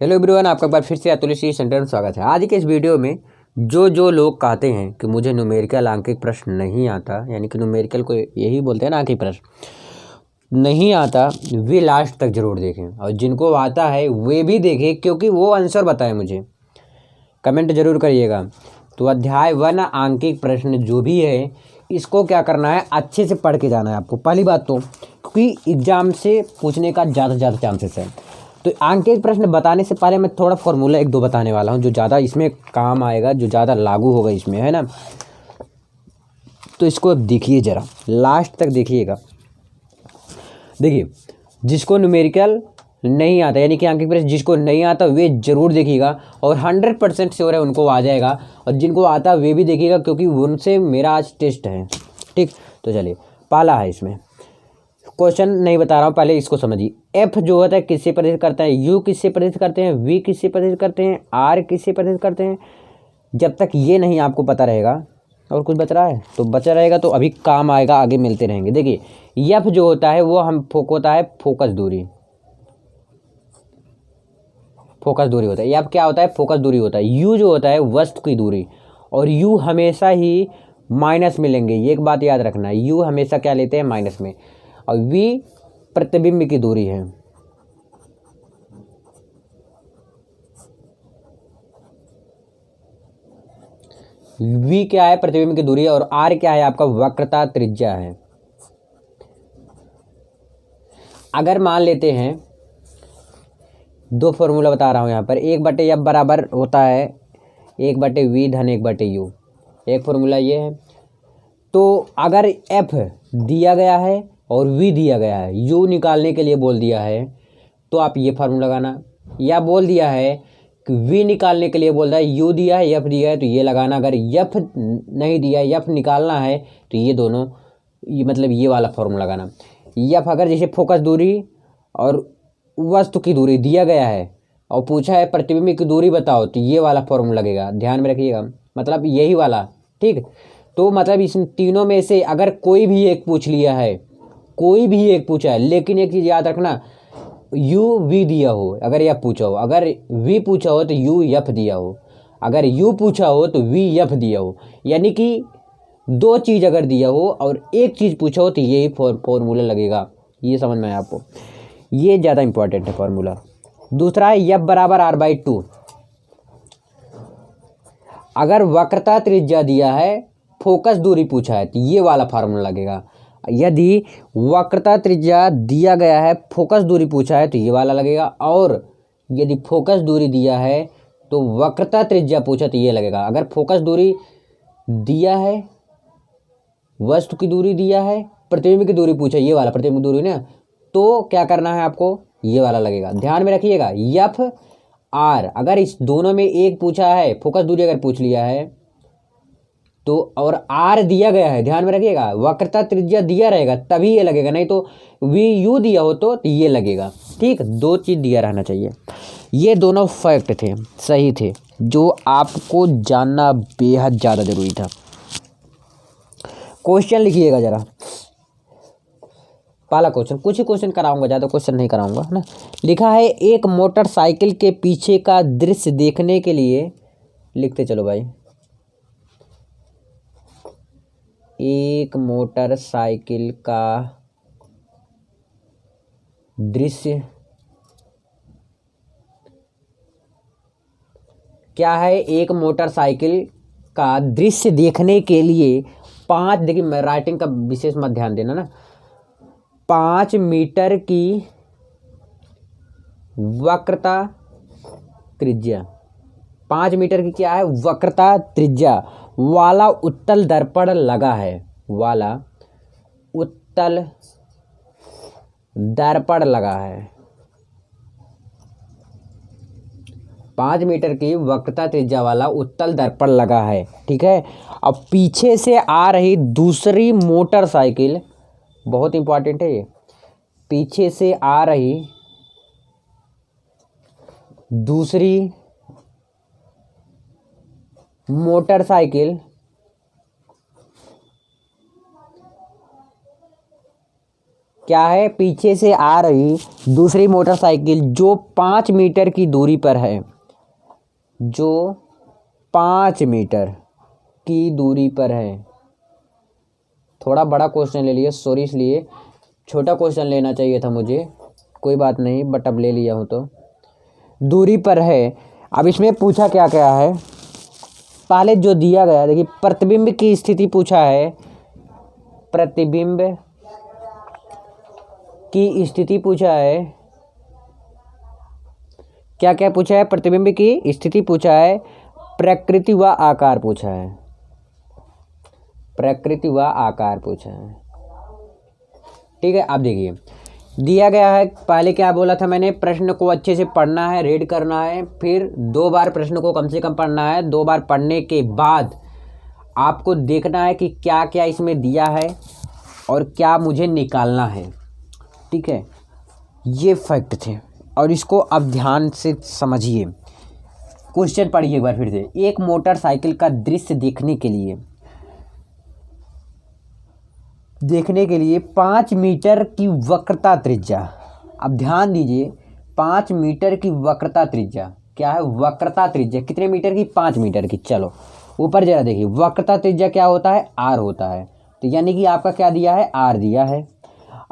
Hello everyone, आपका बार फिर से अतुल सेंटर में स्वागत है। आज के इस वीडियो में जो लोग कहते हैं कि मुझे न्यूमेरिकल आंकिक प्रश्न नहीं आता, यानी कि न्यूमेरिकल को यही बोलते हैं ना, आंकिक प्रश्न नहीं आता, वे लास्ट तक जरूर देखें, और जिनको आता है वे भी देखें, क्योंकि वो आंसर बताएं मुझे। कमेंट जरूर करिएगा। तो अध्याय 1 आंकिक प्रश्न जो भी है, इसको क्या करना है, अच्छे से पढ़ के जाना है आपको। पहली बात तो क्योंकि एग्जाम से पूछने का ज़्यादा से ज़्यादा चांसेस है। तो आंकिक प्रश्न बताने से पहले मैं थोड़ा फॉर्मूला एक दो बताने वाला हूँ, जो ज़्यादा इसमें काम आएगा, जो ज़्यादा लागू होगा इसमें, है ना। तो इसको अब देखिए, ज़रा लास्ट तक देखिएगा। देखिए, जिसको न्यूमेरिकल नहीं आता, यानी कि आंकिक प्रश्न जिसको नहीं आता वे जरूर देखिएगा, और 100% श्योर है उनको आ जाएगा। और जिनको आता वे भी देखिएगा, क्योंकि उनसे मेरा आज टेस्ट है। ठीक, तो चलिए, पहला है इसमें क्वेश्चन, नहीं बता रहा हूँ, पहले इसको समझिए। एफ जो होता है किससे प्रदर्शित करता है, यू किससे प्रदर्शित करते हैं, वी किससे प्रदर्शित करते हैं, आर किससे प्रदर्शित करते हैं। जब तक ये नहीं आपको पता रहेगा, और कुछ बच रहा है तो बचा रहेगा, तो अभी काम आएगा, आगे मिलते रहेंगे। देखिए, एफ जो होता है वो होता है फोकस दूरी। फोकस दूरी होता है, एफ क्या होता है, फोकस दूरी होता है। यू जो होता है वस्तु की दूरी, और यू हमेशा ही माइनस में लेंगे, ये एक बात याद रखना है, यू हमेशा क्या लेते हैं, माइनस में। और वी प्रतिबिंब की दूरी है। वी क्या है, प्रतिबिंब की दूरी, और आर क्या है, आपका वक्रता त्रिज्या है। अगर मान लेते हैं, दो फॉर्मूला बता रहा हूं यहां पर, 1/f बराबर होता है 1/v धन 1/u। एक फॉर्मूला ये है। तो अगर f दिया गया है और v दिया गया है, u निकालने के लिए बोल दिया है, तो आप ये फार्मूला लगाना। या बोल दिया है कि v निकालने के लिए बोल रहा है, u दिया है, f दिया है, तो ये लगाना। अगर f नहीं दिया है, f निकालना है, तो ये दोनों, ये मतलब ये वाला फार्मूला लगाना। f अगर जैसे फोकस दूरी और वस्तु की दूरी दिया गया है, और पूछा है प्रतिबिंब की दूरी बताओ, तो ये वाला फार्मूला लगेगा, ध्यान में रखिएगा, मतलब यही वाला। ठीक, तो मतलब इस तीनों में से अगर कोई भी एक पूछ लिया है, कोई भी एक पूछा है, लेकिन एक चीज़ याद रखना, यू वी दिया हो, अगर एफ पूछा हो, अगर वी पूछा हो तो यू एफ दिया हो, अगर यू पूछा हो तो वी एफ दिया हो। यानी कि दो चीज़ अगर दिया हो और एक चीज़ पूछा हो, तो यही फॉर्मूला लगेगा। ये समझ में आया आपको, ये ज़्यादा इंपॉर्टेंट है फॉर्मूला। दूसरा है एफ बराबर r/2। अगर वक्रता त्रिज्या दिया है, फोकस दूरी पूछा है, तो ये वाला फार्मूला लगेगा। यदि वक्रता त्रिज्या दिया गया है, फोकस दूरी पूछा है, तो ये वाला लगेगा। और यदि फोकस दूरी दिया है तो वक्रता त्रिज्या पूछा, तो ये लगेगा। अगर फोकस दूरी दिया है, वस्तु की दूरी दिया है, प्रतिबिंब की दूरी पूछा, ये वाला प्रतिबिंब दूरी ना, तो क्या करना है आपको, ये वाला लगेगा। ध्यान में रखिएगा, एफ आर, अगर इस दोनों में एक पूछा है, फोकस दूरी अगर पूछ लिया है तो, और आर दिया गया है, ध्यान में रखिएगा, वक्रता त्रिज्या दिया रहेगा तभी ये लगेगा, नहीं तो वी यू दिया हो तो ये लगेगा। ठीक, दो चीज़ दिया रहना चाहिए। ये दोनों फैक्ट थे, सही थे, जो आपको जानना बेहद ज़्यादा ज़रूरी था। क्वेश्चन लिखिएगा ज़रा, पहला क्वेश्चन, कुछ ही क्वेश्चन कराऊंगा, ज़्यादा क्वेश्चन नहीं कराऊंगा, है ना। लिखा है, एक मोटरसाइकिल के पीछे का दृश्य देखने के लिए, लिखते चलो भाई, एक मोटरसाइकिल का दृश्य क्या है, एक मोटरसाइकिल का दृश्य देखने के लिए 5, देखिए मैं राइटिंग का विशेष मत ध्यान देना ना, 5 मीटर की वक्रता त्रिज्या, 5 मीटर की क्या है, वक्रता त्रिज्या वाला उत्तल दर्पण लगा है, वाला उत्तल दर्पण लगा है। 5 मीटर की वक्रता त्रिज्या वाला उत्तल दर्पण लगा है, ठीक है। अब पीछे से आ रही दूसरी मोटरसाइकिल, बहुत इंपॉर्टेंट है ये, पीछे से आ रही दूसरी मोटरसाइकिल क्या है, पीछे से आ रही दूसरी मोटरसाइकिल जो 5 मीटर की दूरी पर है, जो 5 मीटर की दूरी पर है। थोड़ा बड़ा क्वेश्चन ले लिया, सॉरी, इसलिए छोटा क्वेश्चन लेना चाहिए था मुझे, कोई बात नहीं, बट अब ले लिया हूँ तो दूरी पर है। अब इसमें पूछा क्या क्या है, पहले जो दिया गया, देखिए प्रतिबिंब की स्थिति पूछा है, प्रतिबिंब की स्थिति पूछा है, क्या क्या पूछा है, प्रतिबिंब की स्थिति पूछा है, प्रकृति व आकार पूछा है, प्रकृति व आकार पूछा है। ठीक है, अब देखिए दिया गया है, पहले क्या बोला था मैंने, प्रश्न को अच्छे से पढ़ना है, रीड करना है, फिर 2 बार प्रश्न को कम से कम पढ़ना है। 2 बार पढ़ने के बाद आपको देखना है कि क्या क्या इसमें दिया है और क्या मुझे निकालना है। ठीक है, ये फैक्ट थे और इसको अब ध्यान से समझिए। क्वेश्चन पढ़िए एक बार फिर से। एक मोटरसाइकिल का दृश्य देखने के लिए 5 मीटर की वक्रता त्रिज्या, अब ध्यान दीजिए, 5 मीटर की वक्रता त्रिज्या, क्या है वक्रता त्रिज्या, कितने मीटर की, 5 मीटर की। चलो ऊपर जरा देखिए, वक्रता त्रिज्या क्या होता है, आर होता है, तो यानी कि आपका क्या दिया है, आर दिया है,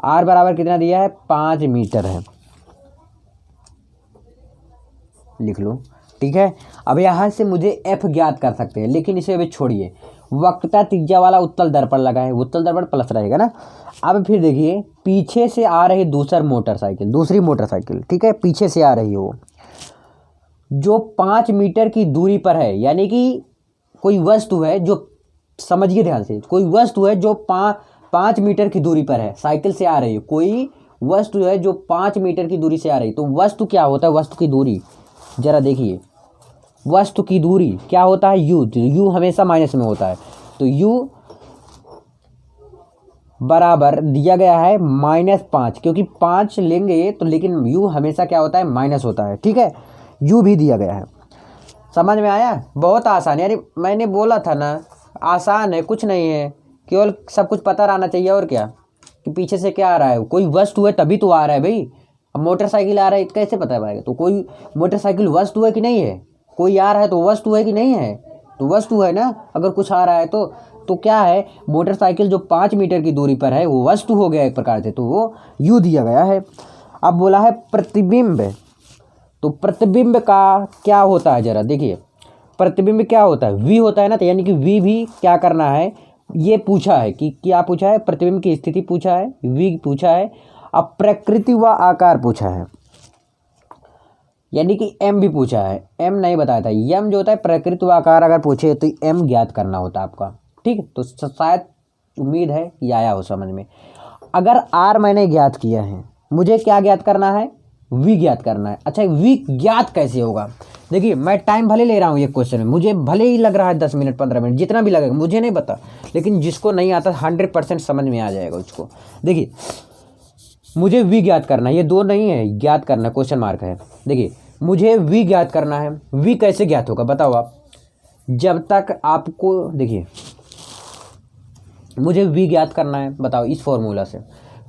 आर बराबर कितना दिया है, 5 मीटर है, लिख लो। ठीक है, अब यहाँ से मुझे एफ ज्ञात कर सकते हैं, लेकिन इसे अभी छोड़िए, वक्रता त्रिज्या वाला उत्तल दर्पण लगा है, उत्तल दर्पण प्लस रहेगा ना। अब फिर देखिए, पीछे से आ रही दूसरी मोटरसाइकिल, ठीक है, पीछे से आ रही है वो, जो 5 मीटर की दूरी पर है, यानी कि कोई वस्तु है जो, समझिए ध्यान से, कोई वस्तु है जो 5 मीटर की दूरी पर है, साइकिल से आ रही है, कोई वस्तु है जो 5 मीटर की दूरी से आ रही है। तो वस्तु क्या होता है, वस्तु की दूरी जरा देखिए, वस्तु की दूरी क्या होता है, यू, यू हमेशा माइनस में होता है, तो यू बराबर दिया गया है -5, क्योंकि 5 लेंगे तो, लेकिन यू हमेशा क्या होता है, माइनस होता है। ठीक है, यू भी दिया गया है, समझ में आया, बहुत आसान है, यानी मैंने बोला था ना आसान है, कुछ नहीं है, केवल सब कुछ पता रहना चाहिए। और क्या, कि पीछे से क्या आ रहा है, कोई वस्तु है तभी तो आ रहा है भाई। अब मोटरसाइकिल आ रहा है कैसे पता पाएगा, तो कोई मोटरसाइकिल वस्तु है कि नहीं है, कोई आ रहा है तो वस्तु है कि नहीं है, तो वस्तु है ना, अगर कुछ आ रहा है तो क्या है, मोटरसाइकिल जो 5 मीटर की दूरी पर है वो वस्तु हो गया एक प्रकार से, तो वो यू दिया गया है। अब बोला है प्रतिबिंब, तो प्रतिबिंब का क्या होता है, जरा देखिए, प्रतिबिंब क्या होता है, वी होता है ना, तो यानी कि वी भी क्या करना है, ये पूछा है कि क्या पूछा है, प्रतिबिंब की स्थिति पूछा है, वी पूछा है, अब प्रकृति व आकार पूछा है, यानी कि एम भी पूछा है, एम नहीं बताया था, एम जो होता है प्रकृति व आकार अगर पूछे तो एम ज्ञात करना होता है आपका। ठीक है, तो शायद उम्मीद है कि आया हो समझ में। अगर आर मैंने ज्ञात किया है, मुझे क्या ज्ञात करना है, वी ज्ञात करना है। अच्छा, वी ज्ञात कैसे होगा, देखिए मैं टाइम भले ले रहा हूँ ये क्वेश्चन में, मुझे भले ही लग रहा है 10 मिनट 15 मिनट, जितना भी लगेगा मुझे नहीं पता, लेकिन जिसको नहीं आता 100% समझ में आ जाएगा उसको। देखिए मुझे वी ज्ञात करना है, ये दो नहीं है, ज्ञात करना, क्वेश्चन मार्क है। देखिए मुझे वी ज्ञात करना है, वी कैसे ज्ञात होगा बताओ आप, जब तक आपको, देखिए मुझे वी ज्ञात करना है, बताओ इस फॉर्मूला से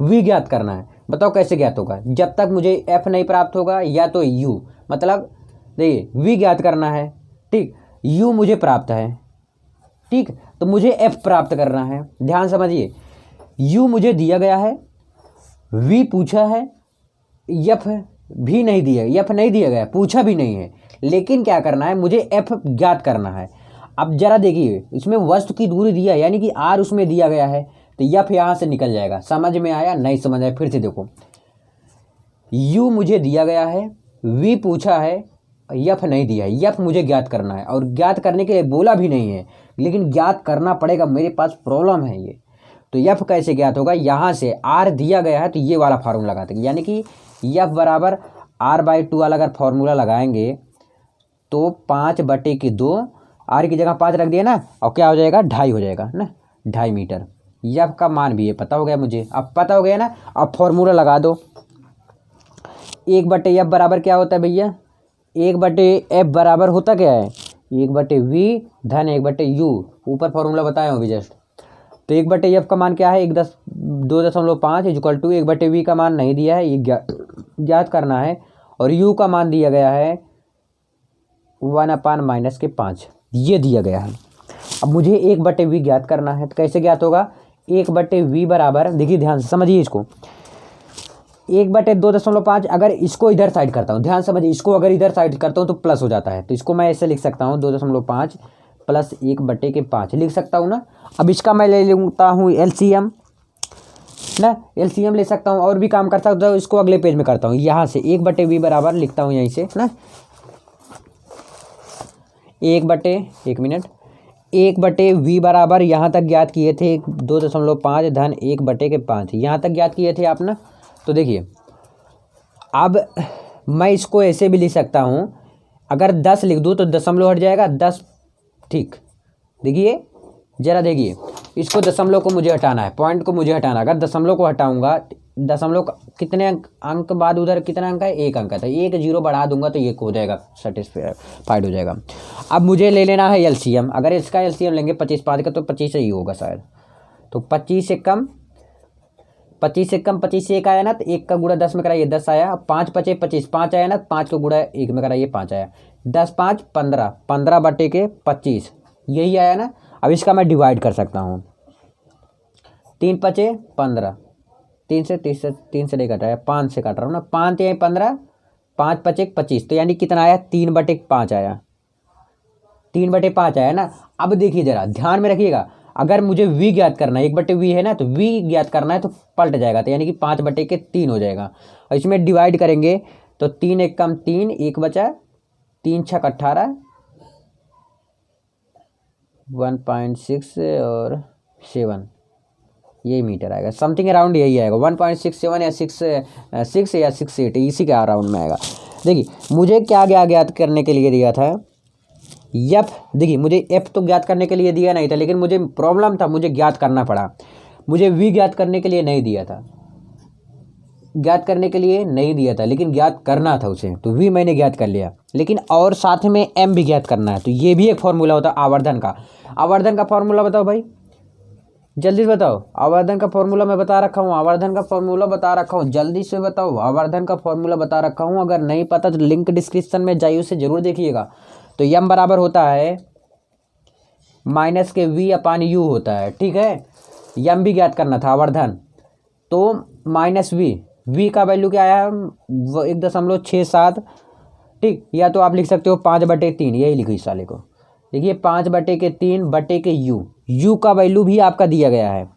वी ज्ञात करना है, बताओ कैसे ज्ञात होगा, जब तक मुझे एफ नहीं प्राप्त होगा या तो यू, मतलब देखिए वी ज्ञात करना है, ठीक, यू मुझे प्राप्त है, ठीक, तो मुझे एफ प्राप्त करना है। ध्यान समझिए, यू मुझे दिया गया है, वी पूछा है, एफ भी नहीं दिया, एफ नहीं दिया गया, पूछा भी नहीं है, लेकिन क्या करना है, मुझे एफ ज्ञात करना है। अब जरा देखिए, इसमें वस्तु की दूरी दिया है, यानी कि आर उसमें दिया गया है, तो एफ यहाँ से निकल जाएगा। समझ में आया, नहीं समझ आया, फिर से देखो, यू मुझे दिया गया है, वी पूछा है, एफ नहीं दिया है, एफ मुझे ज्ञात करना है, और ज्ञात करने के लिए बोला भी नहीं है, लेकिन ज्ञात करना पड़ेगा, मेरे पास प्रॉब्लम है ये। तो एफ कैसे ज्ञात होगा, यहाँ से आर दिया गया है तो ये वाला फार्मूला लगाते हैं, यानी कि एफ बराबर r/2 वाला अगर फॉर्मूला लगाएंगे तो 5/2, आर की जगह 5 रख दिया ना, और क्या हो जाएगा, 2.5 हो जाएगा ना, 2.5 मीटर। एफ का मान भी ये पता हो गया मुझे, अब पता हो गया ना, अब फॉर्मूला लगा दो। 1/f बराबर क्या होता है भैया, 1/f बराबर होता क्या है, 1/v धन 1/u, ऊपर फॉर्मूला बताया हूँ अभी जस्ट, तो 1/f का मान क्या है, 2.5 इक्वल टू 1/v का मान नहीं दिया है, ये ज्ञात करना है। और u का मान दिया गया है 1/-5 ये दिया गया है। अब मुझे 1/v ज्ञात करना है, तो कैसे ज्ञात होगा, 1/v बराबर, देखिए ध्यान से समझिए इसको, 1/2.5 अगर इसको इधर साइड करता हूँ, ध्यान समझिए, इसको अगर इधर साइड करता हूँ तो प्लस हो जाता है, तो इसको मैं ऐसे लिख सकता हूँ 2.5 प्लस 1/5 लिख सकता हूँ ना। अब इसका मैं ले लेता हूँ एलसीएम ना, एलसीएम ले सकता हूँ और भी काम कर सकता हूँ, इसको अगले पेज में करता हूँ। यहाँ से 1/v बराबर लिखता हूँ यहीं से ना, 1/v बराबर यहाँ तक ज्ञात किए थे 2.5 धन 1/5 यहाँ तक ज्ञात किए थे आप ना। तो देखिए अब मैं इसको ऐसे भी लिख सकता हूँ, अगर 10 लिख दूँ तो दशमलव हट जाएगा 10, ठीक। देखिए जरा देखिए, इसको दशमलव को मुझे हटाना है, पॉइंट को मुझे हटाना है। अगर दशमलव को हटाऊंगा, दशमलव कितने अंक बाद उधर कितना अंक है, 1 अंक है, तो 1 0 बढ़ा दूंगा तो ये हो जाएगा, सेटिस्फाइड हो जाएगा। अब मुझे ले लेना है एलसीएम, अगर इसका एलसीएम लेंगे 25/5 का तो 25 ही होगा शायद। तो 25 से कम 25 से 1 आया ना, तो 1 का गुणा 10 में कराइए 10 आया, 5 × 25 5 आया ना, 5 का गुणा 1 में कराइए 5 आया, 10 5 15 15/25 यही आया ना। अब इसका मैं डिवाइड कर सकता हूँ, 3 5 15, 3 से नहीं कट रहा है, 5 से काट रहा हूँ ना, 5 या 15, 5 5 25, तो यानी कितना आया, 3/5 आया, 3/5 आया ना। अब देखिए जरा ध्यान में रखिएगा, अगर मुझे v ज्ञात करना है, 1/v है ना, तो v ज्ञात करना है तो पलट जाएगा, तो यानी कि 5/3 हो जाएगा। और इसमें डिवाइड करेंगे तो 3 1 कम 3, 1 बचा, 3 6 18, 1.6 और 7 यही मीटर आएगा, समथिंग अराउंड यही आएगा, 1.67 या 6 या 6.8 इसी के अराउंड में आएगा। देखिए मुझे क्या ज्ञात करने के लिए दिया था, एफ, देखिए मुझे एफ तो ज्ञात करने के लिए दिया नहीं था, लेकिन मुझे प्रॉब्लम था, मुझे ज्ञात करना पड़ा। मुझे वी ज्ञात करने के लिए नहीं दिया था, लेकिन ज्ञात करना था उसे, तो वी मैंने ज्ञात कर लिया, लेकिन और साथ में एम भी ज्ञात करना है। तो ये भी एक फॉर्मूला होता है आवर्धन का। आवर्धन का फॉर्मूला बताओ भाई, जल्दी बताओ। आवर्धन का फॉर्मूला मैं बता रखा हूँ, जल्दी से बताओ। आवर्धन का फॉर्मूला बता रखा हूँ, अगर नहीं पता तो लिंक डिस्क्रिप्शन में जाइए, उसे जरूर देखिएगा। तो यम बराबर होता है -v/u होता है, ठीक है। यम भी ज्ञात करना था आवर्धन, तो -v का वैल्यू क्या आया, 1.67, ठीक। या तो आप लिख सकते हो 5/3, यही लिखो इस साले को, देखिए 5/3/u। u का वैल्यू भी आपका दिया गया है,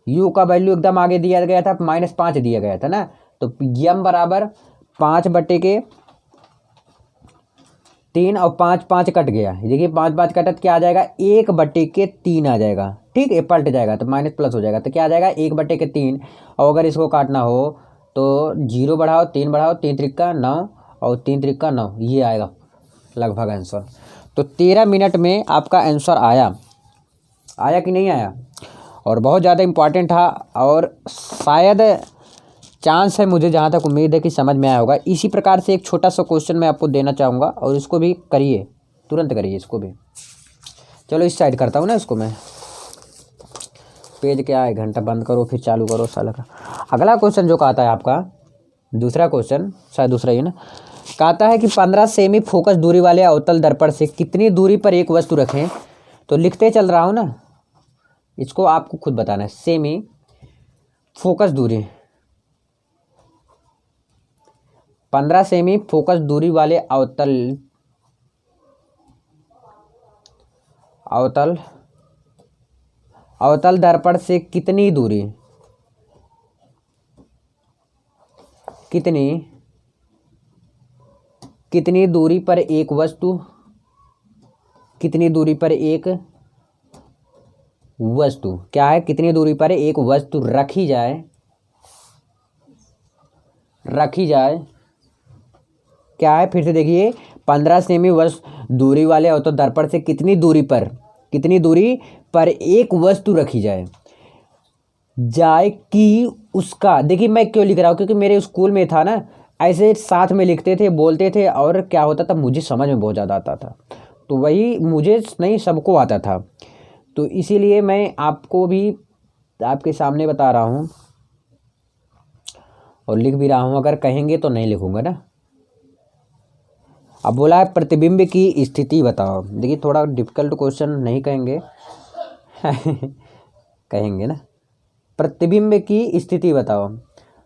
u का वैल्यू एकदम आगे दिया गया था, -5 दिया गया था ना। तो यम बराबर 5/3 और 5 5 कट गया, देखिए 5 5 कटा तो क्या आ जाएगा, 1/3 आ जाएगा, ठीक है। पलट जाएगा तो माइनस प्लस हो जाएगा, तो क्या आ जाएगा 1/3। और अगर इसको काटना हो तो 0 बढ़ाओ 3 बढ़ाओ, 3 त्रिका 9 और 3 त्रिका 9, ये आएगा लगभग आंसर। तो 13 मिनट में आपका आंसर आया कि नहीं आया, और बहुत ज़्यादा इम्पॉर्टेंट था, और शायद चांस है, मुझे जहाँ तक उम्मीद है कि समझ में आया होगा। इसी प्रकार से एक छोटा सा क्वेश्चन मैं आपको देना चाहूँगा, और इसको भी करिए, तुरंत करिए इसको भी। चलो इस साइड करता हूँ ना इसको मैं, पेज क्या है, घंटा बंद करो फिर चालू करो साला का। अगला क्वेश्चन जो कहता है आपका, दूसरा क्वेश्चन, शायद दूसरा ही ना, कहता है कि 15 सेमी फोकस दूरी वाले अवतल दर्पण से कितनी दूरी पर एक वस्तु रखें। तो लिखते चल रहा हूँ ना, इसको आपको खुद बताना है। सेमी फोकस दूरी, 15 सेमी फोकस दूरी वाले अवतल दर्पण से कितनी दूरी पर एक वस्तु, क्या है, कितनी दूरी पर एक वस्तु रखी जाए, क्या है, फिर से देखिए, 15 सेमी दूरी वाले अवतल दर्पण से कितनी दूरी पर एक वस्तु रखी जाए कि उसका, देखिए मैं क्यों लिख रहा हूँ, क्योंकि मेरे स्कूल में था ना, ऐसे साथ में लिखते थे, बोलते थे, और क्या होता था, मुझे समझ में बहुत ज़्यादा आता था, तो वही मुझे नहीं सबको आता था। तो इसीलिए मैं आपको भी आपके सामने बता रहा हूँ और लिख भी रहा हूँ, अगर कहेंगे तो नहीं लिखूँगा ना। अब बोला है प्रतिबिंब की स्थिति बताओ। देखिए थोड़ा डिफिकल्ट क्वेश्चन नहीं कहेंगे कहेंगे ना। प्रतिबिंब की स्थिति बताओ,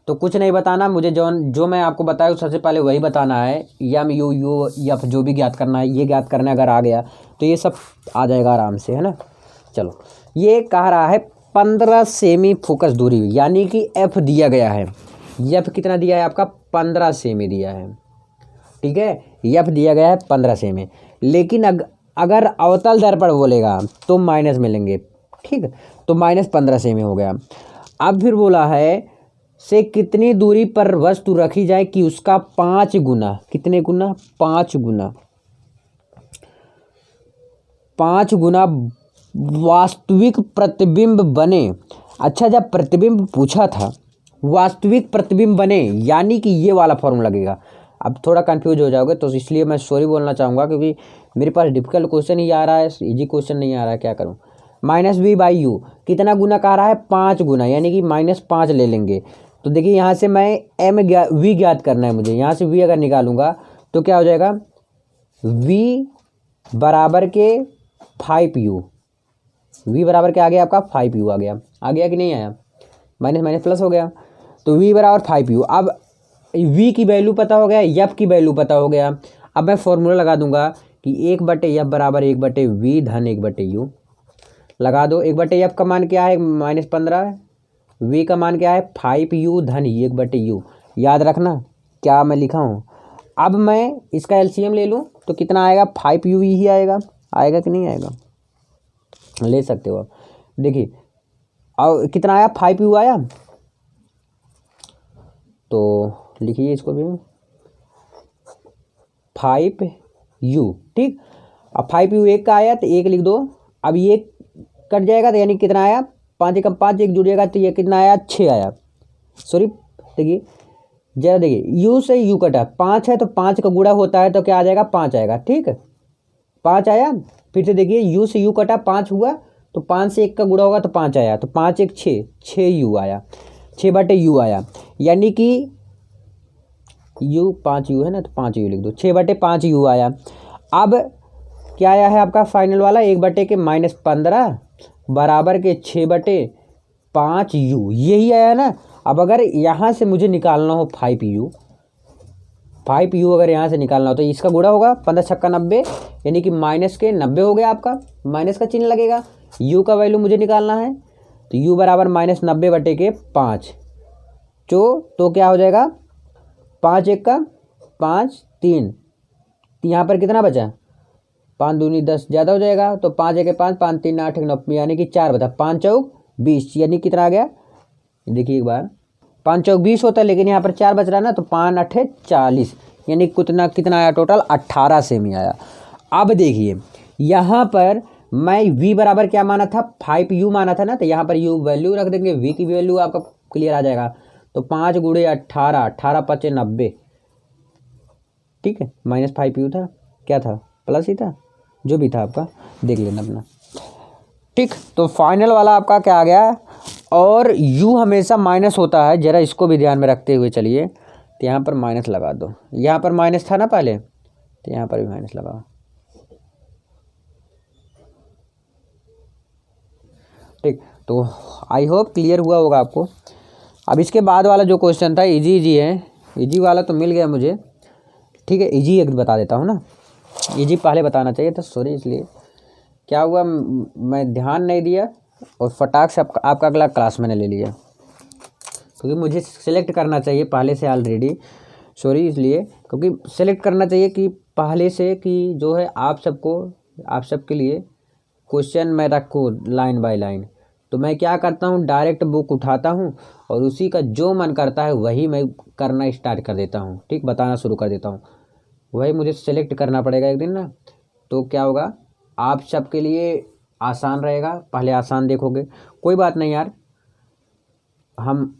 तो कुछ नहीं बताना मुझे, जो मैं आपको बताया सबसे पहले वही बताना है। यम यू यू यफ जो भी ज्ञात करना है ये ज्ञात करना है। अगर आ गया तो ये सब आ जाएगा आराम से, है ना। चलो ये कह रहा है 15 सेमी फोकस दूरी, यानी कि एफ दिया गया है। एफ कितना दिया है आपका? 15 सेमी दिया है, ठीक है। एफ दिया गया है 15 सेमी, लेकिन अगर अवतल दर्पण बोलेगा तो माइनस मिलेंगे, ठीक। तो -15 सेमी हो गया। अब फिर बोला है से कितनी दूरी पर वस्तु रखी जाए कि उसका 5 गुना, कितने गुना? 5 गुना, 5 गुना वास्तविक प्रतिबिंब बने। अच्छा, जब प्रतिबिंब पूछा था वास्तविक प्रतिबिंब बने, यानी कि ये वाला फॉर्मूला लगेगा। अब थोड़ा कंफ्यूज हो जाओगे तो इसलिए मैं सॉरी बोलना चाहूँगा, क्योंकि मेरे पास डिफिकल्ट क्वेश्चन ही आ रहा है, इजी क्वेश्चन नहीं आ रहा है, क्या करूँ। -v/u कितना गुना कह रहा है? 5 गुना, यानी कि -5 ले लेंगे। तो देखिए यहाँ से मैं v ज्ञात करना है मुझे। यहाँ से v अगर निकालूंगा तो क्या हो जाएगा? v बराबर के 5u, v बराबर क्या आ गया आपका? 5u आ गया। आ गया कि नहीं आया? माइनस प्लस हो गया। तो v बराबर 5u। अब v की वैल्यू पता हो गया, f की वैल्यू पता हो गया। अब मैं फॉर्मूला लगा दूंगा कि 1/f बराबर 1/v धन 1/u। लगा दो। 1/f का मान क्या है? -15। v का मान क्या है? 5u धन 1/u। याद रखना क्या मैं लिखा हूँ। अब मैं इसका एलसीएम ले लूँ तो कितना आएगा? 5u ही आएगा। आएगा कि नहीं आएगा? ले सकते हो आप। देखिए और कितना आया? 5u आया। तो लिखिए इसको भी 5u, ठीक। अब 5u एक का आया तो 1 लिख दो। अब ये कट जाएगा तो यानी कितना आया? 5 एकम 5, 1 जुड़ेगा तो ये कितना आया? 6 आया। सॉरी देखिए जरा, देखिए u से u कटा, 5 है तो 5 का गुणा होता है तो क्या आ जाएगा? 5 आएगा, ठीक है। 5 आया। फिर से देखिए u से u कटा, 5 हुआ तो 5 से 1 का गुणा होगा तो 5 आया। तो 5 1 6, 6u आया, 6/u आया। यानी कि u 5u है ना, तो 5u लिख दो। 6/5u आया। अब क्या आया है आपका फाइनल वाला? 1/-15 बराबर के 6/5u, यही आया ना। अब अगर यहाँ से मुझे निकालना हो 5u अगर यहाँ से निकालना हो तो इसका गुणा होगा। 15 छक्का 90, यानी कि -90 हो गया आपका। माइनस का चिन्ह लगेगा। u का वैल्यू मुझे निकालना है तो u बराबर -90/5। तो क्या हो जाएगा? 5 1 का 5 3, यहाँ पर कितना बचा? 5 दूनी 10, ज़्यादा हो जाएगा। तो 5 1 5, 5 3 8 9, यानी कि 4 बता। 5 चौक 20, यानी कितना आ गया? देखिए एक बार, 5 चौक 20 होता है, लेकिन यहाँ पर 4 बच रहा है ना, तो 5 8 40, यानी कितना आया टोटल? 18 सेमी आया। अब देखिए यहाँ पर मैं v बराबर क्या माना था? 5u माना था ना, तो यहाँ पर u वैल्यू रख देंगे, v की वैल्यू आपका क्लियर आ जाएगा। तो 5 गुणे 18, 18 5 90, ठीक है। -5u था, क्या था? प्लस ही था, जो भी था आपका देख लेना अपना, ठीक। तो फाइनल वाला आपका क्या आ गया? और u हमेशा माइनस होता है, जरा इसको भी ध्यान में रखते हुए चलिए। तो यहाँ पर माइनस लगा दो। यहाँ पर माइनस था ना पहले, तो यहाँ पर भी माइनस लगाओ, ठीक। तो आई होप क्लियर हुआ होगा आपको। अब इसके बाद वाला जो क्वेश्चन था इजी है। इजी वाला तो मिल गया मुझे, ठीक है। इजी एक बता देता हूँ ना, इजी पहले बताना चाहिए था, सॉरी। इसलिए क्या हुआ, मैं ध्यान नहीं दिया और फटाक से आपका अगला क्लास मैंने ले लिया, क्योंकि मुझे सेलेक्ट करना चाहिए पहले से ऑलरेडी, सॉरी। इसलिए क्योंकि सेलेक्ट करना चाहिए कि पहले से कि जो है आप सबके लिए क्वेश्चन मैं रखूँ लाइन बाय लाइन। तो मैं क्या करता हूँ, डायरेक्ट बुक उठाता हूँ और उसी का जो मन करता है वही मैं करना स्टार्ट कर देता हूँ, ठीक। बताना शुरू कर देता हूँ। वही मुझे सेलेक्ट करना पड़ेगा एक दिन ना, तो क्या होगा आप सबके लिए आसान रहेगा। पहले आसान देखोगे, कोई बात नहीं यार, हम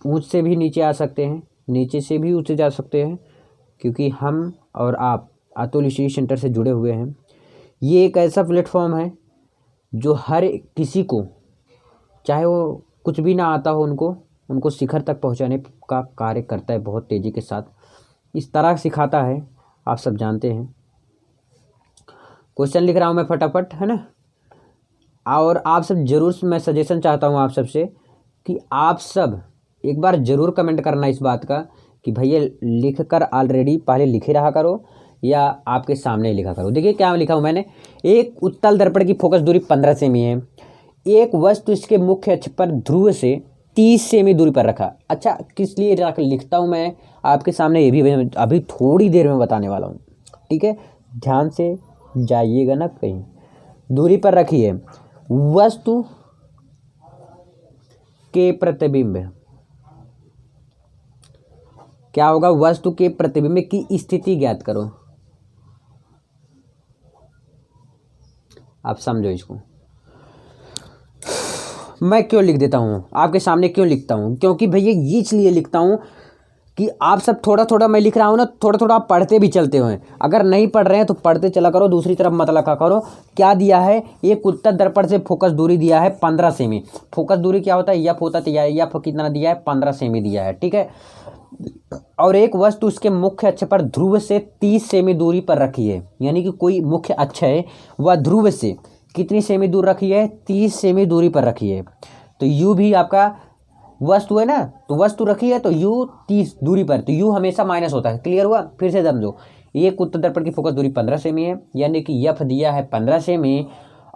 ऊंच से भी नीचे आ सकते हैं, नीचे से भी ऊंचे जा सकते हैं, क्योंकि हम और आप अतुल स्टडी सेंटर से जुड़े हुए हैं। ये एक ऐसा प्लेटफॉर्म है जो हर किसी को, चाहे वो कुछ भी ना आता हो, उनको शिखर तक पहुंचाने का कार्य करता है बहुत तेज़ी के साथ। इस तरह सिखाता है, आप सब जानते हैं। क्वेश्चन लिख रहा हूँ मैं फटाफट, है ना। और आप सब जरूर, मैं सजेशन चाहता हूँ आप सबसे कि आप सब एक बार ज़रूर कमेंट करना इस बात का कि भैया लिख कर ऑलरेडी पहले लिखे रहा करो या आपके सामने ही लिखा करो। देखिए क्या लिखा हूँ मैंने। एक उत्तल दर्पण की फोकस दूरी 15 सेमी है। एक वस्तु इसके मुख्य अक्ष पर ध्रुव से 30 सेमी दूरी पर रखा। अच्छा, किस लिए लिखता हूँ मैं आपके सामने, ये भी अभी थोड़ी देर में बताने वाला हूँ, ठीक है। ध्यान से जाइएगा ना कहीं। दूरी पर रखी है वस्तु के प्रतिबिंब। क्या होगा? वस्तु के प्रतिबिंब की स्थिति ज्ञात करो। आप समझो इसको। मैं क्यों लिख देता हूँ आपके सामने, क्यों लिखता हूँ? क्योंकि भैया ये इसलिए लिखता हूँ कि आप सब थोड़ा थोड़ा मैं लिख रहा हूँ ना, थोड़ा थोड़ा आप पढ़ते भी चलते हुए। अगर नहीं पढ़ रहे हैं तो पढ़ते चला करो, दूसरी तरफ मत लगा करो। क्या दिया है? एक उत्तल दर्पण से फोकस दूरी दिया है 15 सेमी। फोकस दूरी क्या होता है? एफ होता है। एफ कितना दिया है? 15 सेमी दिया है, ठीक है। और एक वस्तु उसके मुख्य अक्ष पर ध्रुव से 30 सेमी दूरी पर रखी है। यानी कि कोई मुख्य अक्ष है, वह ध्रुव से कितनी सेमी दूर रखी है? 30 सेमी दूरी पर रखी है। तो यू भी आपका वस्तु है ना, तो वस्तु रखी है तो यू 30 दूरी पर, तो यू हमेशा माइनस होता है। क्लियर हुआ? फिर से समझो। एक उत्तल दर्पण की फोकस दूरी 15 सेमी है, यानी कि एफ दिया है 15 सेमी,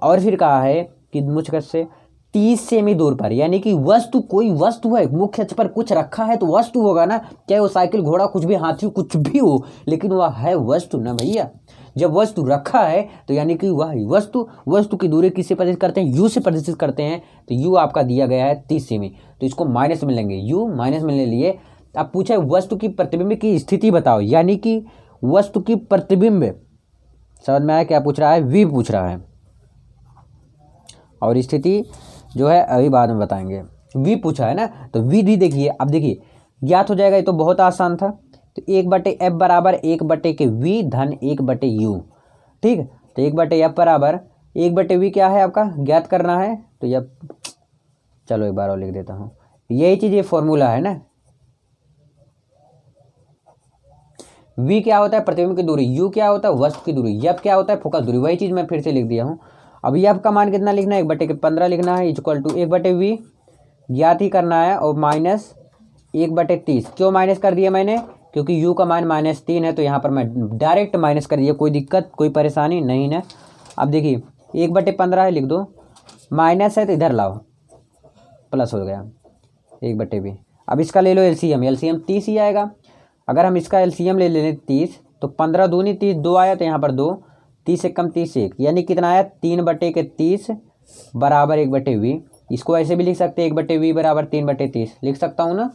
और फिर कहा है कि मुख्य अक्ष से 30 सेमी दूर पर, यानी कि वस्तु, कोई वस्तु है, मुख्य अक्ष पर कुछ रखा है तो वस्तु होगा ना, चाहे वो साइकिल, घोड़ा, कुछ भी, हाथी, कुछ भी हो, लेकिन वह है वस्तु ना भैया। जब वस्तु रखा है तो यानी कि वह वस्तु की दूरी किससे प्रदर्शित करते हैं? यू से प्रदर्शित करते हैं। तो यू आपका दिया गया है 30 सेमी, तो इसको माइनस में लेंगे, यू माइनस में ले लिए। अब पूछा है वस्तु की प्रतिबिंब की स्थिति बताओ, यानी कि वस्तु की प्रतिबिंब, समझ में आया क्या पूछ रहा है? वी पूछ रहा है, और स्थिति जो है अभी बाद में बताएंगे। वी पूछा है ना, तो वी दी देखिए। अब देखिए ज्ञात हो जाएगा, ये तो बहुत आसान था। तो 1/f बराबर 1/v धन 1/u, ठीक। तो 1/f बराबर 1/v क्या है आपका? ज्ञात करना है। तो यह, चलो एक बार और लिख देता हूँ। यही चीज़, ये फॉर्मूला है ना। v क्या होता है? प्रतिबिंब की दूरी। u क्या होता है? वस्तु की दूरी। f क्या होता है? फोकस दूरी। वही चीज़ मैं फिर से लिख दिया हूँ। अब f का मान कितना लिखना है? 1/15 लिखना है, इक्वल टू 1/v ज्ञात ही करना है, और माइनस 1/30। क्यों माइनस कर दिया मैंने? क्योंकि u का मान -3 है, तो यहाँ पर मैं डायरेक्ट माइनस कर दिया। कोई दिक्कत, कोई परेशानी नहीं ना। अब देखिए 1/15 है, लिख दो। माइनस है तो इधर लाओ, प्लस हो गया 1/v। अब इसका ले लो एलसीएम। एलसीएम 30 ही आएगा। अगर हम इसका एलसीएम ले लें 30, तो 15 दूनी 30, 2 आया तो यहाँ पर 2, 30 से कम 30 1, यानी कितना आया? 3/30 बराबर 1/v। इसको ऐसे भी लिख सकते हैं, 1/v बराबर 3/30 लिख सकता हूँ ना,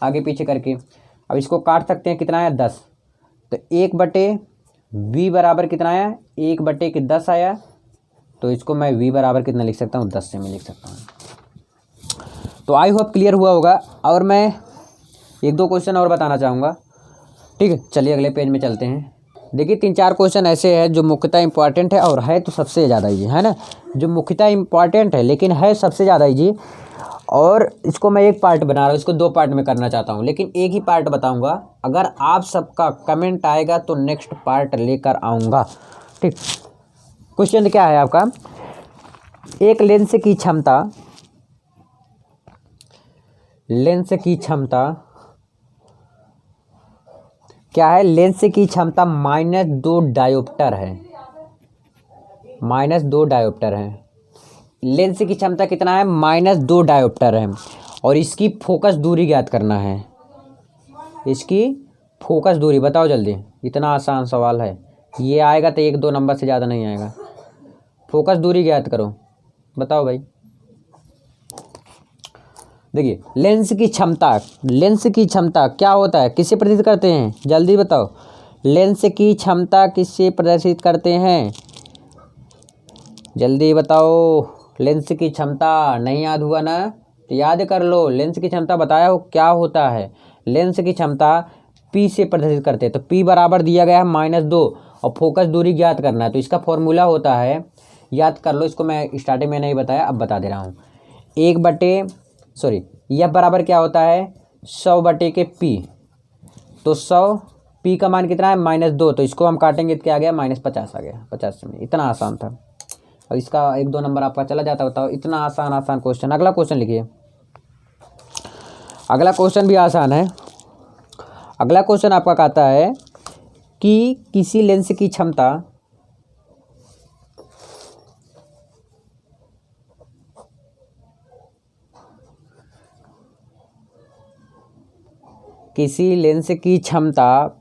आगे पीछे करके। अब इसको काट सकते हैं, कितना आया? 10। तो 1/v बराबर कितना आया? 1/10 आया। तो इसको मैं v बराबर कितना लिख सकता हूँ? 10 से मैं लिख सकता हूँ। तो आई होप क्लियर हुआ होगा। और मैं 1-2 क्वेश्चन और बताना चाहूँगा, ठीक है। चलिए अगले पेज में चलते हैं। देखिए 3-4 क्वेश्चन ऐसे हैं जो मुख्यतः इंपॉर्टेंट है, और है तो सबसे ज़्यादा ईजी, है ना। जो मुख्यतः इंपॉर्टेंट है लेकिन है सबसे ज़्यादा ईजी, और इसको मैं एक पार्ट बना रहा हूँ, इसको 2 पार्ट में करना चाहता हूँ, लेकिन एक ही पार्ट बताऊँगा। अगर आप सबका कमेंट आएगा तो नेक्स्ट पार्ट लेकर आऊँगा, ठीक। क्वेश्चन क्या है आपका? एक लेंस की क्षमता क्या है? लेंस की क्षमता -2 डायोप्टर है। -2 डायोप्टर है। लेंस की क्षमता कितना है? -2 डायोप्टर है। और इसकी फोकस दूरी ज्ञात करना है। इसकी फोकस दूरी बताओ जल्दी। इतना आसान सवाल है, ये आएगा तो 1-2 नंबर से ज़्यादा नहीं आएगा। फोकस दूरी ज्ञात करो, बताओ भाई। देखिए लेंस की क्षमता क्या होता है? किससे प्रदर्शित करते हैं? जल्दी बताओ। लेंस की क्षमता किससे प्रदर्शित करते हैं? जल्दी बताओ। लेंस की क्षमता नहीं याद हुआ ना, तो याद कर लो। लेंस की क्षमता बताया हो क्या होता है? लेंस की क्षमता P से प्रदर्शित करते हैं। तो P बराबर दिया गया है -2, और फोकस दूरी ज्ञात करना है। तो इसका फॉर्मूला होता है याद कर लो इसको, मैं स्टार्टिंग में नहीं बताया, अब बता दे रहा हूँ। यह बराबर क्या होता है 100/P। तो 100 P का मान कितना है -2, तो इसको हम काटेंगे तो क्या आ गया -50 आ गया। 50 में इतना आसान था। अब इसका 1-2 नंबर आपका चला जाता। बताओ, इतना आसान क्वेश्चन। अगला क्वेश्चन लिखिए। अगला क्वेश्चन भी आसान है। अगला क्वेश्चन आपका कहता है कि किसी लेंस की क्षमता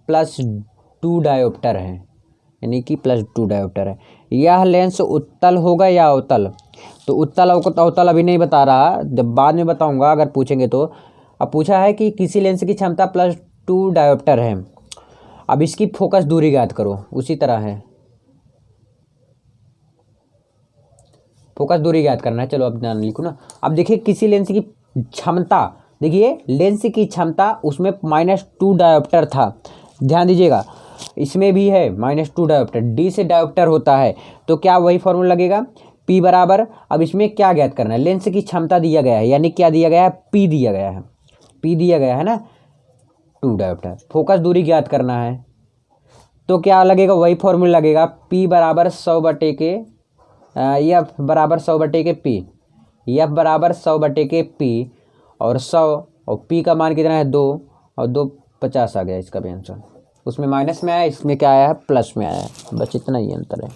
+2 डायोप्टर है, यानी कि +2 डायोप्टर है। यह लेंस उत्तल होगा या अवतल? तो उत्तल अवतल अभी नहीं बता रहा, जब बाद में बताऊंगा अगर पूछेंगे तो। अब पूछा है कि किसी लेंस की क्षमता +2 डायोप्टर है। अब इसकी फोकस दूरी ज्ञात करो। उसी तरह है, फोकस दूरी ज्ञात करना है। चलो अब ध्यान लिखो ना। अब देखिए किसी लेंस की क्षमता, देखिए लेंस की क्षमता उसमें -2 डायोप्टर था। ध्यान दीजिएगा, इसमें भी है -2 डायोप्टर। डी से डायोप्टर होता है तो क्या वही फॉर्मूला लगेगा P बराबर। अब इसमें क्या ज्ञात करना है, लेंस की क्षमता दिया गया है, यानी क्या दिया गया है P दिया गया है। P दिया गया है ना 2 डायोप्टर। फोकस दूरी ज्ञात करना है तो क्या लगेगा, वही फॉर्मूला लगेगा P बराबर 100/K, F बराबर 100/P। F बराबर 100/P और 100 और P का मान कितना है 2 और 2 50 आ गया इसका भी आंसर। उसमें माइनस में आया, इसमें क्या आया है प्लस में आया है। बस इतना ही अंतर है।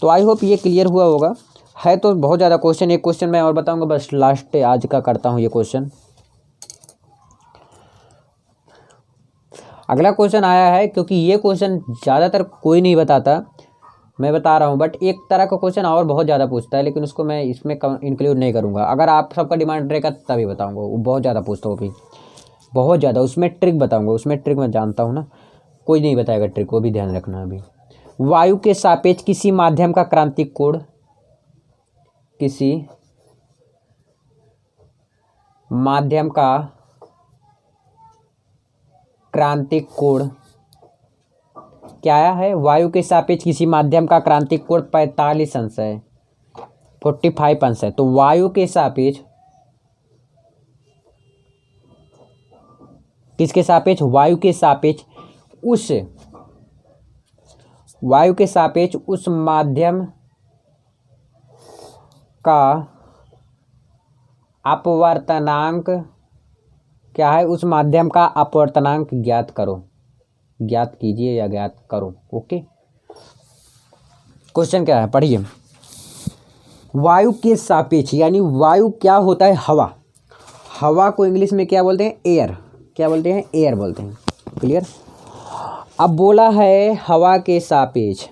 तो आई होप ये क्लियर हुआ होगा। है तो बहुत ज़्यादा क्वेश्चन, एक क्वेश्चन मैं और बताऊंगा, बस लास्ट आज का करता हूँ ये क्वेश्चन। अगला क्वेश्चन आया है, क्योंकि ये क्वेश्चन ज़्यादातर कोई नहीं बताता, मैं बता रहा हूँ, बट एक तरह का क्वेश्चन और बहुत ज़्यादा पूछता है, लेकिन उसको मैं इसमें इंक्लूड नहीं करूँगा। अगर आप सबका डिमांड रहेगा तभी बताऊँगा। वो बहुत ज़्यादा पूछता हूँ भी, बहुत ज़्यादा। उसमें ट्रिक बताऊँगा, उसमें ट्रिक मैं जानता हूँ ना, कोई नहीं बताएगा ट्रिक, वो भी ध्यान रखना। अभी वायु के सापेक्ष किसी माध्यम का क्रांतिक कोण, किसी माध्यम का क्रांतिक कोण क्या है? वायु के सापेक्ष किसी माध्यम का क्रांतिक कोण 45 अंश है, 45 अंश है। तो वायु के सापेक्ष, किसके सापेक्ष? वायु के सापेक्ष उस माध्यम का अपवर्तनांक क्या है? उस माध्यम का अपवर्तनांक ज्ञात करो, ज्ञात कीजिए या ज्ञात करो। ओके, क्वेश्चन क्या है पढ़िए। वायु के सापेक्ष, यानी वायु क्या होता है? हवा। हवा को इंग्लिश में क्या बोलते हैं? एयर। क्या बोलते हैं? एयर बोलते हैं। क्लियर। अब बोला है हवा के सापेक्ष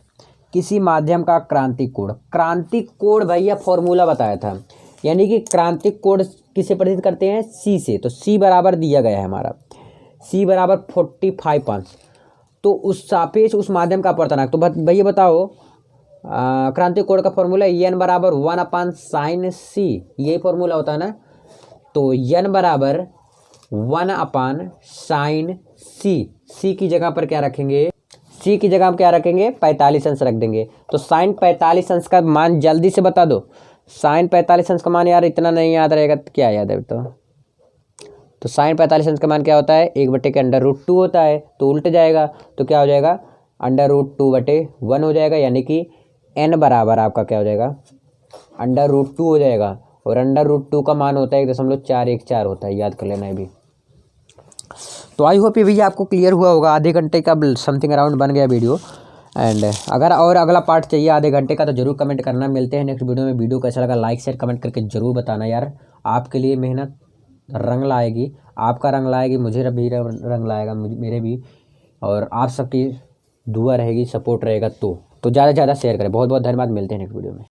किसी माध्यम का क्रांतिक कोण। क्रांतिक कोण भैया फॉर्मूला बताया था, यानी कि क्रांतिक कोण किसे प्रदर्शित करते हैं? C से। तो C बराबर दिया गया है हमारा, C बराबर 45 अंश। तो उस सापेक्ष उस माध्यम का अपवर्तनांक, तो भैया बताओ क्रांतिक कोण का फॉर्मूला N बराबर 1/sin C, यही फॉर्मूला होता है ना। तो N बराबर 1/sin C। C की जगह पर क्या रखेंगे? C की जगह हम क्या रखेंगे? 45 अंश रख देंगे। तो sin 45 अंश का मान जल्दी से बता दो। sin 45 अंश का मान यार इतना नहीं याद रहेगा तो क्या याद है? तो sin 45 अंश का मान क्या होता है? 1/√2 होता है। तो उल्ट जाएगा तो क्या हो जाएगा? √2/1 हो जाएगा, यानी कि n बराबर आपका क्या हो जाएगा? √2 हो जाएगा। और √2 का मान होता है 1.414 होता है, याद कर लेना है भी। तो आई होप ये भैया आपको क्लियर हुआ होगा। आधे घंटे का समथिंग अराउंड बन गया वीडियो। एंड अगर और अगला पार्ट चाहिए आधे घंटे का तो जरूर कमेंट करना। मिलते हैं नेक्स्ट वीडियो में। वीडियो कैसा लगा लाइक शेयर कमेंट करके जरूर बताना यार। आपके लिए मेहनत रंग लाएगी, आपका रंग लाएगी, मुझे भी रंग लाएगा, मेरे भी। और आप सबकी दुआ रहेगी, सपोर्ट रहेगा तो ज़्यादा से ज़्यादा शेयर करें। बहुत बहुत धन्यवाद। मिलते हैं नेक्स्ट वीडियो में।